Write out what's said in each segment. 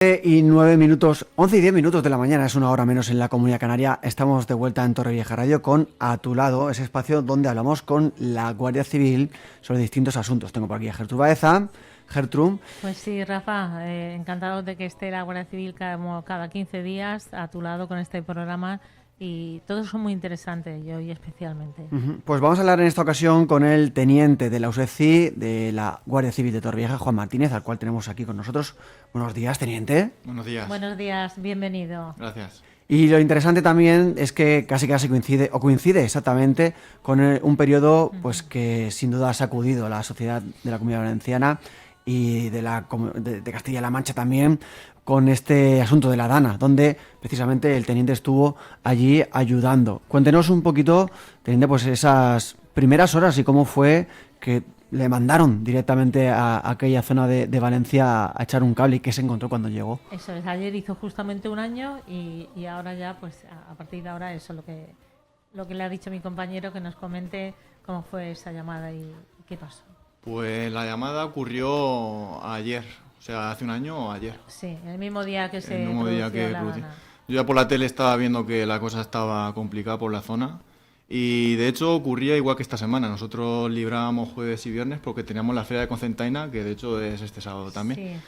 Y 9 minutos, 11 y 10 minutos de la mañana, es una hora menos en la Comunidad Canaria. Estamos de vuelta en Torrevieja Radio con A Tu Lado, ese espacio donde hablamos con la Guardia Civil sobre distintos asuntos. Tengo por aquí a Gertrude Baeza. Gertrude. Pues sí, Rafa, encantado de que esté la Guardia Civil cada 15 días a tu lado con este programa. Y todos son muy interesantes, y hoy especialmente. Pues vamos a hablar en esta ocasión con el teniente de la USECI de la Guardia Civil de Torrevieja, Juan Martínez, al cual tenemos aquí con nosotros. Buenos días, teniente. Buenos días. Buenos días, bienvenido. Gracias. Y lo interesante también es que casi coincide exactamente con un periodo pues que sin duda ha sacudido a la sociedad de la Comunidad Valenciana y de Castilla-La Mancha también, con este asunto de la Dana, donde precisamente el teniente estuvo allí ayudando. Cuéntenos un poquito, teniente, pues esas primeras horas y cómo fue que le mandaron directamente a aquella zona de Valencia a echar un cable y qué se encontró cuando llegó. Eso es, ayer hizo justamente un año y ahora ya, pues a partir de ahora, eso lo que le ha dicho mi compañero, que nos comente cómo fue esa llamada y qué pasó. Pues la llamada ocurrió ayer, o sea, hace un año o ayer. Sí, el mismo día que se El mismo día que la producí. Dana. Yo ya por la tele estaba viendo que la cosa estaba complicada por la zona y de hecho ocurría igual que esta semana. Nosotros librábamos jueves y viernes porque teníamos la feria de Concentaina, que de hecho es este sábado también.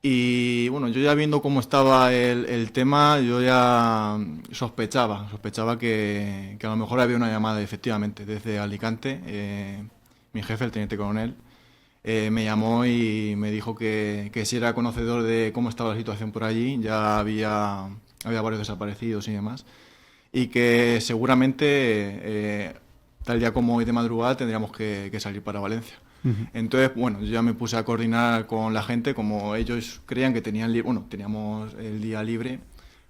Sí. Y bueno, yo ya viendo cómo estaba el tema, yo ya sospechaba que a lo mejor había una llamada efectivamente desde Alicante. Mi jefe, el teniente coronel, me llamó y me dijo que si era conocedor de cómo estaba la situación por allí, ya había varios desaparecidos y demás, y que seguramente tal día como hoy de madrugada tendríamos que salir para Valencia. Entonces, bueno, yo ya me puse a coordinar con la gente, como ellos creían que teníamos el día libre.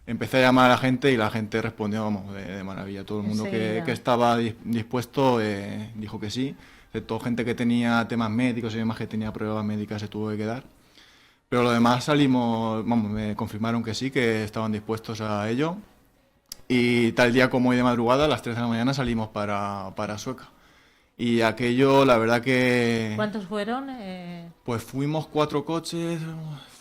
Empecé a llamar a la gente y la gente respondió, vamos, de maravilla. Todo el mundo que estaba dispuesto dijo que sí. Excepto gente que tenía temas médicos y demás, que tenía pruebas médicas, se tuvo que quedar. Pero lo demás salimos, vamos, me confirmaron que sí, que estaban dispuestos a ello. Y tal día como hoy de madrugada, a las 3 de la mañana, salimos para Sueca. Y aquello, la verdad que... ¿Cuántos fueron? Pues fuimos 4 coches,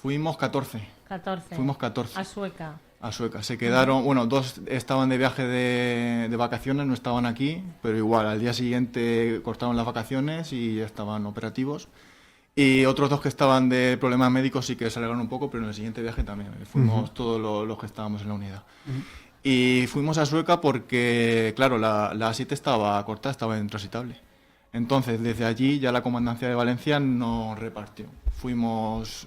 fuimos 14. 14. Fuimos 14. A Sueca. A Sueca. Se quedaron, bueno, 2 estaban de viaje de vacaciones, no estaban aquí, pero igual, al día siguiente cortaron las vacaciones y ya estaban operativos. Y otros 2 que estaban de problemas médicos sí que se alegraron un poco, pero en el siguiente viaje también. Fuimos todos los que estábamos en la unidad. Y fuimos a Sueca porque, claro, la A7 estaba cortada, estaba intransitable. Entonces, desde allí ya la Comandancia de Valencia nos repartió. Fuimos,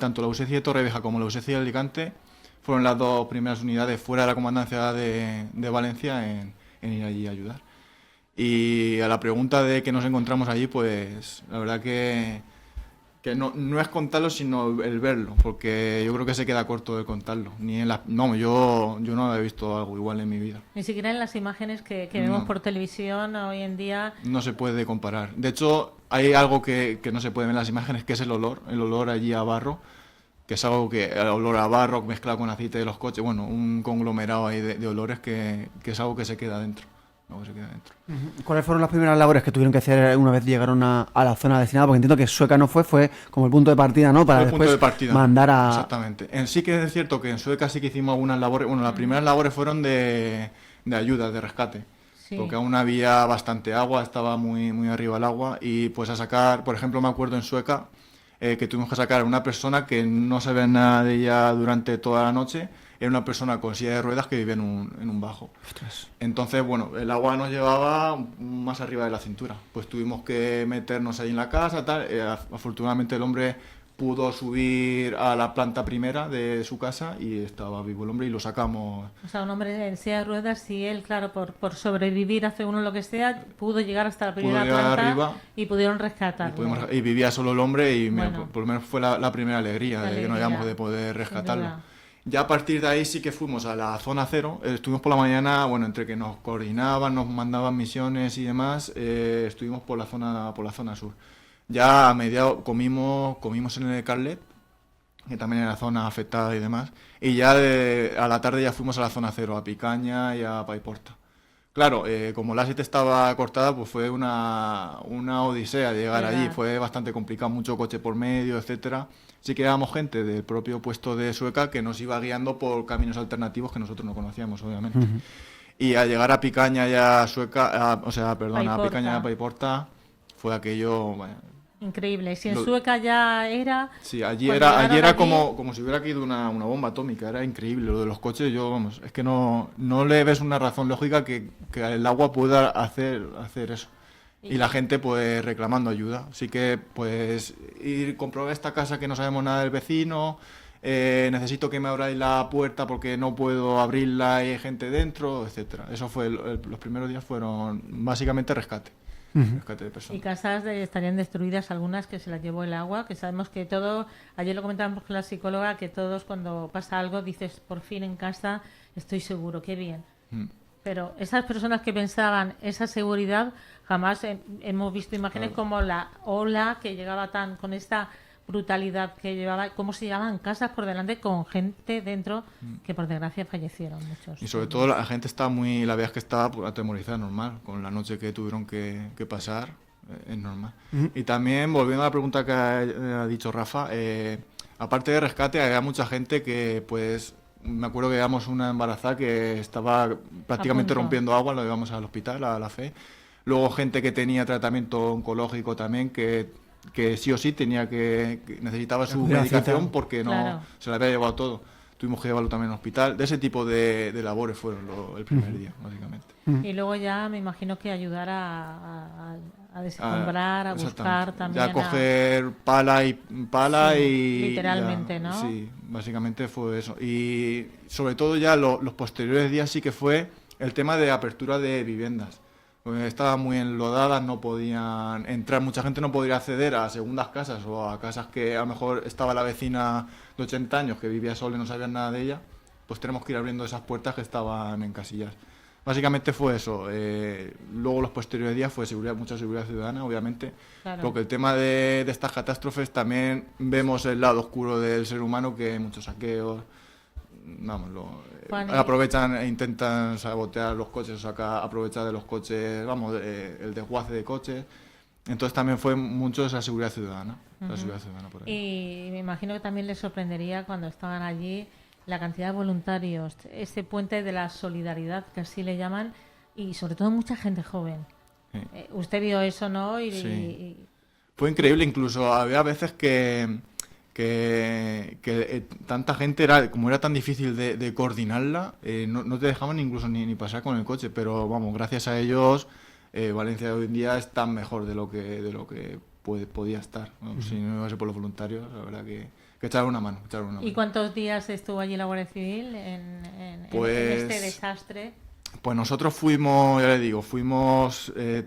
tanto la USECI de Torrevieja como la USECI de Alicante, fueron las 2 primeras unidades fuera de la Comandancia de Valencia en ir allí a ayudar. Y a la pregunta de qué nos encontramos allí, pues la verdad que no es contarlo, sino el verlo, porque yo creo que se queda corto de contarlo. Yo no había visto algo igual en mi vida. Ni siquiera en las imágenes que vemos por televisión hoy en día. No se puede comparar. De hecho, hay algo que no se puede ver en las imágenes, que es el olor allí a barro, que es algo que, el olor a barro mezclado con aceite de los coches, bueno, un conglomerado ahí de olores que es algo que se queda dentro. ¿Cuáles fueron las primeras labores que tuvieron que hacer una vez llegaron a la zona destinada? Porque entiendo que Sueca no fue como el punto de partida, ¿no? Para después mandar a... Exactamente. Sí que es cierto que en Sueca sí que hicimos algunas labores. Bueno, las primeras labores fueron de ayuda, de rescate. Sí. Porque aún había bastante agua, estaba muy arriba el agua. Y pues a sacar, por ejemplo, me acuerdo en Sueca que tuvimos que sacar a una persona que no sabía nada de ella durante toda la noche. Era una persona con silla de ruedas que vivía en un bajo. Ostras. Entonces, bueno, el agua nos llevaba más arriba de la cintura. Pues tuvimos que meternos ahí en la casa, tal. Afortunadamente el hombre pudo subir a la planta primera de su casa y estaba vivo el hombre y lo sacamos. O sea, un hombre en silla de ruedas, y él, claro, por sobrevivir hace uno lo que sea, pudo llegar hasta la primera planta arriba, y pudieron rescatarlo. Y vivía solo el hombre y bueno, por lo menos fue la primera alegría de que nos hayamos de poder rescatarlo. Ya a partir de ahí sí que fuimos a la zona cero. Estuvimos por la mañana, bueno, entre que nos coordinaban, nos mandaban misiones y demás, estuvimos por la zona sur. Ya a mediados comimos en el Carlet, que también era zona afectada y demás, y ya a la tarde ya fuimos a la zona cero, a Picaña y a Paiporta. Claro, como la A7 estaba cortada, pues fue una odisea llegar allí, fue bastante complicado, mucho coche por medio, etcétera. sí que éramos gente del propio puesto de Sueca que nos iba guiando por caminos alternativos que nosotros no conocíamos, obviamente. Y al llegar a Picaña y a Sueca, a Picaña y a Paiporta, fue aquello... Bueno, increíble. Si en Sueca ya era... Sí, allí era como si hubiera caído una bomba atómica, era increíble. Lo de los coches, es que no le ves una razón lógica que el agua pueda hacer eso. Y la gente pues reclamando ayuda. Así que pues ir comprobar esta casa que no sabemos nada del vecino, necesito que me abráis la puerta porque no puedo abrirla y hay gente dentro, etcétera. Eso fue, los primeros días fueron básicamente rescate. Rescate de personas. Y casas estarían destruidas, algunas que se las llevó el agua, que sabemos que todo, ayer lo comentábamos con la psicóloga, que todos cuando pasa algo dices, por fin en casa estoy seguro, qué bien. Pero esas personas que pensaban esa seguridad, jamás hemos visto imágenes como la ola que llegaba con esta brutalidad que llevaba, cómo se llevaban casas por delante con gente dentro que por desgracia fallecieron muchos. Y sobre todo la gente estaba la verdad es que estaba atemorizada, normal, con la noche que tuvieron que pasar, es normal. Y también, volviendo a la pregunta que ha dicho Rafa, aparte de rescate, había mucha gente que pues... Me acuerdo que llevamos una embarazada que estaba prácticamente rompiendo agua, lo llevamos al hospital, a la FE. Luego gente que tenía tratamiento oncológico también, que sí o sí tenía que necesitaba su medicación porque no se le había llevado todo. Tuvimos que llevarlo también al hospital. De ese tipo de labores fueron el primer día, básicamente. Y luego ya me imagino que ayudar a desescombrar, a buscar también. Ya coger pala y... Literalmente, ya, ¿no? Sí, básicamente fue eso. Y sobre todo ya los posteriores días sí que fue el tema de apertura de viviendas. Estaban muy enlodadas, no podían entrar, mucha gente no podía acceder a segundas casas o a casas que a lo mejor estaba la vecina de 80 años que vivía sola y no sabían nada de ella, pues tenemos que ir abriendo esas puertas que estaban en casillas. Básicamente fue eso. Luego los posteriores días fue mucha seguridad ciudadana, obviamente, porque el tema de estas catástrofes también vemos el lado oscuro del ser humano, que hay muchos saqueos, aprovechan e intentan sabotear los coches, aprovechar de los coches, el desguace de coches. Entonces también fue mucho esa seguridad ciudadana, por ahí. Y me imagino que también les sorprendería cuando estaban allí la cantidad de voluntarios, ese puente de la solidaridad, que así le llaman, y sobre todo mucha gente joven. Sí. Usted vio eso, ¿no? Sí. Fue increíble, incluso había veces que tanta gente, como era tan difícil de coordinarla, no te dejaban incluso ni pasar con el coche, pero gracias a ellos Valencia hoy en día está mejor de lo que podía estar, ¿no? Si no iba a ser por los voluntarios, la verdad que echar una mano. ¿Y cuántos días estuvo allí la Guardia Civil en este desastre? Pues nosotros fuimos, ya le digo,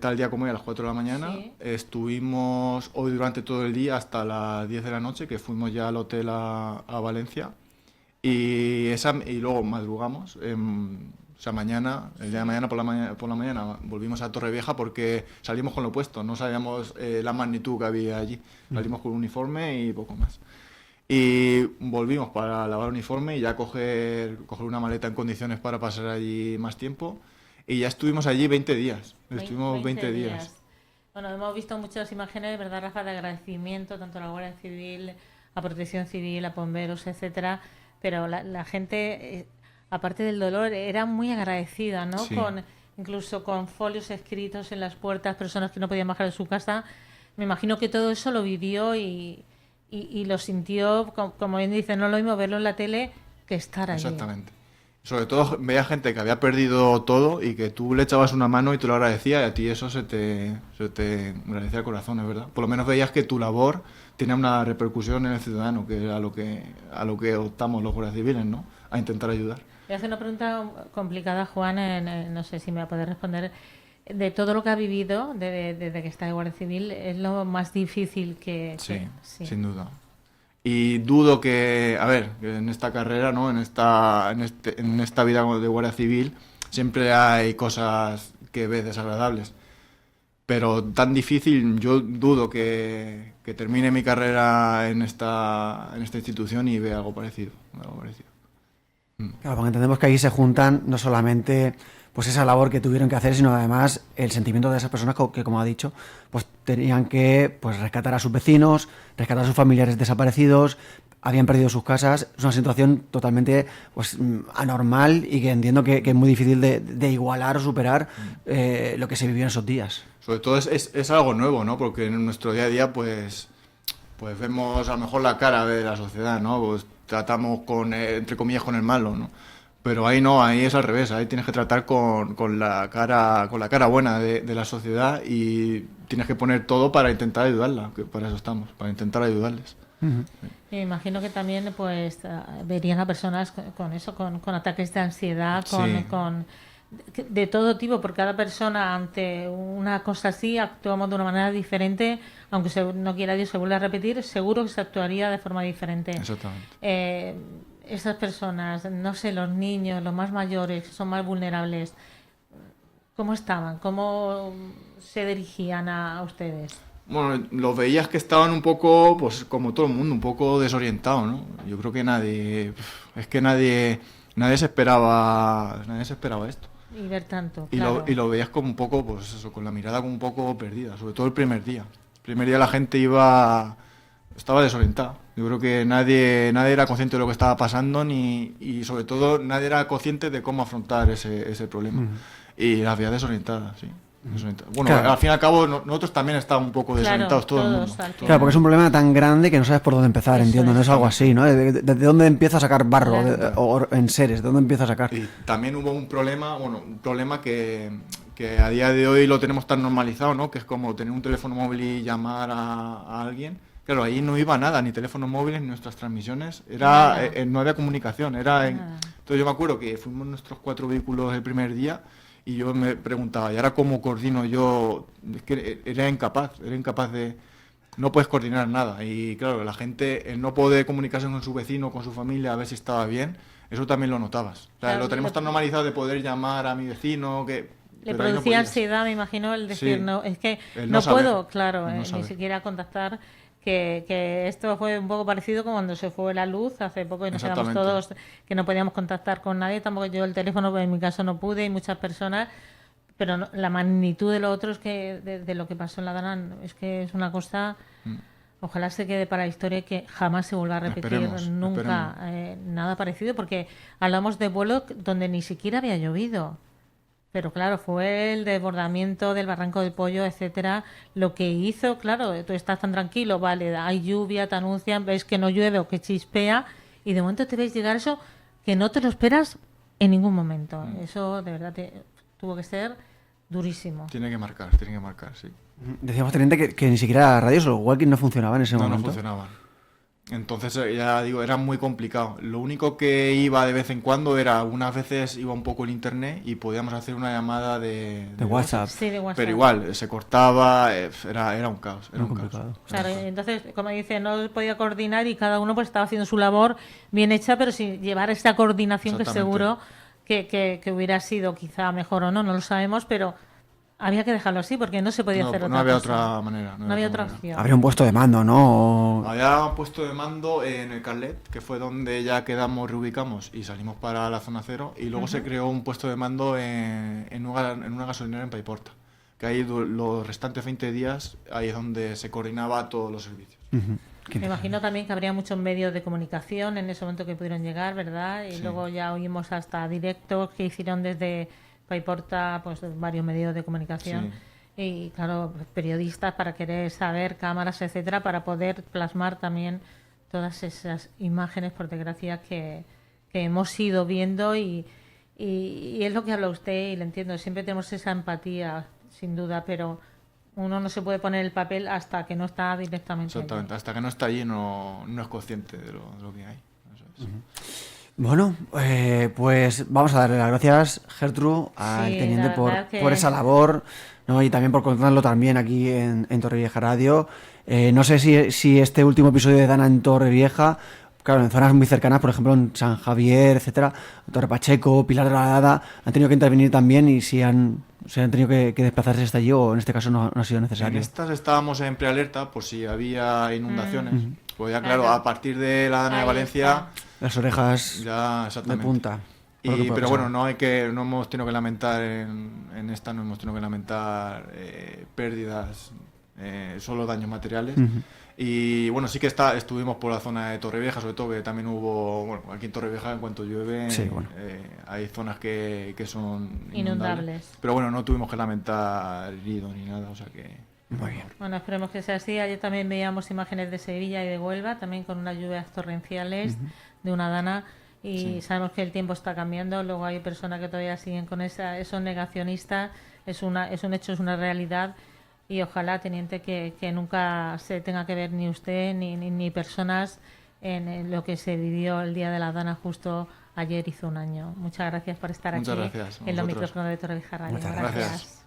tal día como hoy a las 4 de la mañana, sí. Estuvimos hoy durante todo el día hasta las 10 de la noche, que fuimos ya al hotel a Valencia, y luego madrugamos, mañana, el día de mañana por la mañana volvimos a Torrevieja porque salimos con lo opuesto, no sabíamos la magnitud que había allí, salimos con un uniforme y poco más. Y volvimos para lavar uniforme y ya coger una maleta en condiciones para pasar allí más tiempo. Y ya estuvimos allí 20 días. Estuvimos 20 días. Bueno, hemos visto muchas imágenes, ¿verdad, Rafa?, de agradecimiento tanto a la Guardia Civil, a Protección Civil, a bomberos, etcétera. Pero la gente, aparte del dolor, era muy agradecida, ¿no? Sí. Incluso con folios escritos en las puertas, personas que no podían bajar de su casa. Me imagino que todo eso lo vivió y lo sintió, como bien dice, no lo mismo verlo en la tele que estar allí. Exactamente. Sobre todo veía gente que había perdido todo y que tú le echabas una mano y te lo agradecía, y a ti eso se te agradecía el corazón, es verdad. Por lo menos veías que tu labor tenía una repercusión en el ciudadano, que es a lo que optamos los guardias civiles, ¿no? A intentar ayudar. Voy a hacer una pregunta complicada, Juan, no sé si me va a poder responder. De todo lo que ha vivido desde que está de Guardia Civil, es lo más difícil que... Sí, sin duda. Y dudo que en esta carrera, ¿no? En esta vida de Guardia Civil, siempre hay cosas que ves desagradables. Pero tan difícil, yo dudo que termine mi carrera en esta institución y vea algo parecido. Claro, porque entendemos que ahí se juntan no solamente pues esa labor que tuvieron que hacer, sino además el sentimiento de esas personas que, como ha dicho, pues tenían que pues rescatar a sus vecinos, rescatar a sus familiares desaparecidos, habían perdido sus casas. Es una situación totalmente pues anormal y que entiendo que es muy difícil de igualar o superar lo que se vivió en esos días. Sobre todo es algo nuevo, ¿no? Porque en nuestro día a día pues vemos a lo mejor la cara de la sociedad, ¿no? Pues tratamos entre comillas con el malo, ¿no? Pero ahí no, ahí es al revés, ahí tienes que tratar con la cara buena de la sociedad y tienes que poner todo para intentar ayudarla, que para eso estamos, para intentar ayudarles. Uh-huh. Me imagino que también pues verían a personas con eso, con ataques de ansiedad, con de todo tipo, porque cada persona ante una cosa así actuamos de una manera diferente, aunque no quiera Dios se vuelva a repetir, seguro que se actuaría de forma diferente. Exactamente. Esas personas, no sé, los niños, los más mayores, que son más vulnerables, ¿cómo estaban? ¿Cómo se dirigían a ustedes? Bueno, los veías que estaban un poco, pues como todo el mundo, un poco desorientados, ¿no? Yo creo que nadie se esperaba esto. Y ver tanto, y claro. Lo veías como un poco, pues eso, con la mirada como un poco perdida, sobre todo el primer día. El primer día la gente estaba desorientada. Yo creo que nadie era consciente de lo que estaba pasando y sobre todo nadie era consciente de cómo afrontar ese problema. Uh-huh. Y las veías desorientadas, sí. Bueno, claro. Al fin y al cabo nosotros también estábamos un poco desorientados, todo el mundo. Claro, porque es un problema tan grande que no sabes por dónde empezar, entiendo, no es algo así, ¿no? ¿De dónde empieza a sacar barro o en seres? ¿De dónde empieza a sacar? Y también hubo un problema que a día de hoy lo tenemos tan normalizado, ¿no? Que es como tener un teléfono móvil y llamar a alguien. Claro, ahí no iba nada, ni teléfonos móviles, ni nuestras transmisiones, no había comunicación. Entonces yo me acuerdo que fuimos nuestros 4 vehículos el primer día y yo me preguntaba, ¿y ahora cómo coordino yo? Es que era incapaz de... No puedes coordinar nada. Y claro, la gente, el no poder comunicarse con su vecino, con su familia, a ver si estaba bien, eso también lo notabas. O sea, claro, lo tenemos tan normalizado de poder llamar a mi vecino que... Le producía ansiedad, me imagino, el decir, no, es que no puedo, claro, ni siquiera contactar... Que esto fue un poco parecido como cuando se fue la luz hace poco y nos quedamos todos que no podíamos contactar con nadie, tampoco yo el teléfono, en mi caso no pude y muchas personas, pero no, la magnitud de lo otro es que de lo que pasó en La Dana es que es una cosa, ojalá se quede para la historia y que jamás se vuelva a repetir nunca nada parecido, porque hablamos de vuelos donde ni siquiera había llovido. Pero claro, fue el desbordamiento del Barranco del Pollo, etcétera, lo que hizo, claro, tú estás tan tranquilo, vale, hay lluvia, te anuncian, ves que no llueve o que chispea, y de momento te ves llegar eso que no te lo esperas en ningún momento. Eso de verdad tuvo que ser durísimo. Tiene que marcar, sí. Decíamos, teniente, que ni siquiera las radios o los walkies no funcionaban en ese momento. No funcionaban. Entonces, ya digo, era muy complicado. Lo único que iba de vez en cuando era, unas veces iba un poco el internet y podíamos hacer una llamada de WhatsApp. Sí, de WhatsApp. Pero igual, se cortaba, era un caos. Era un caos. Claro, entonces, como dice, no podía coordinar y cada uno pues estaba haciendo su labor bien hecha, pero sin llevar esa coordinación que seguro que hubiera sido quizá mejor o no lo sabemos, pero... Había que dejarlo así porque no se podía hacer otra cosa. No había otra manera. No había otra opción. Habría un puesto de mando, ¿no? Había un puesto de mando en el Carlet, que fue donde ya quedamos, reubicamos y salimos para la zona cero. Y luego se creó un puesto de mando en una gasolinera en Paiporta. Que ahí los restantes 20 días, ahí es donde se coordinaba todos los servicios. Me imagino también que habría muchos medios de comunicación en ese momento que pudieron llegar, ¿verdad? Y luego ya oímos hasta directos que hicieron desde... Paiporta, pues varios medios de comunicación y claro, periodistas para querer saber, cámaras, etcétera, para poder plasmar también todas esas imágenes, por desgracia, que hemos ido viendo y es lo que habla usted y le entiendo, siempre tenemos esa empatía, sin duda, pero uno no se puede poner el papel hasta que no está directamente allí. Hasta que no está allí no es consciente de lo que hay. Eso es. Bueno, pues vamos a darle las gracias, Gertrude, al teniente por esa labor, ¿no? Y también por contarlo también aquí en Torrevieja Radio. No sé si este último episodio de Dana en Torrevieja, claro, en zonas muy cercanas, por ejemplo en San Javier, etcétera, Torre Pacheco, Pilar de la Dada, han tenido que intervenir también y si han tenido que desplazarse hasta allí o en este caso no ha sido necesario. En estas estábamos en prealerta por si había inundaciones. Pues ya claro, a partir de la Dana de Valencia... Las orejas ya, de punta. Pero bueno, no hemos tenido que lamentar en esta, no hemos tenido que lamentar pérdidas, solo daños materiales. Y bueno, sí que estuvimos por la zona de Torrevieja, sobre todo, que también hubo, bueno, aquí en Torrevieja en cuanto llueve, hay zonas que son inundables. Pero bueno, no tuvimos que lamentar heridos ni nada, o sea que... Muy bien. Bueno, esperemos que sea así. Ayer también veíamos imágenes de Sevilla y de Huelva, también con unas lluvias torrenciales de una dana, y sabemos que el tiempo está cambiando. Luego hay personas que todavía siguen con eso negacionista. Es un hecho, es una realidad, y ojalá, teniente, que nunca se tenga que ver ni usted ni personas en lo que se vivió el día de la dana justo ayer hizo un año. Muchas gracias por estar aquí gracias en los micrófonos de Torrevieja Radio. Muchas gracias.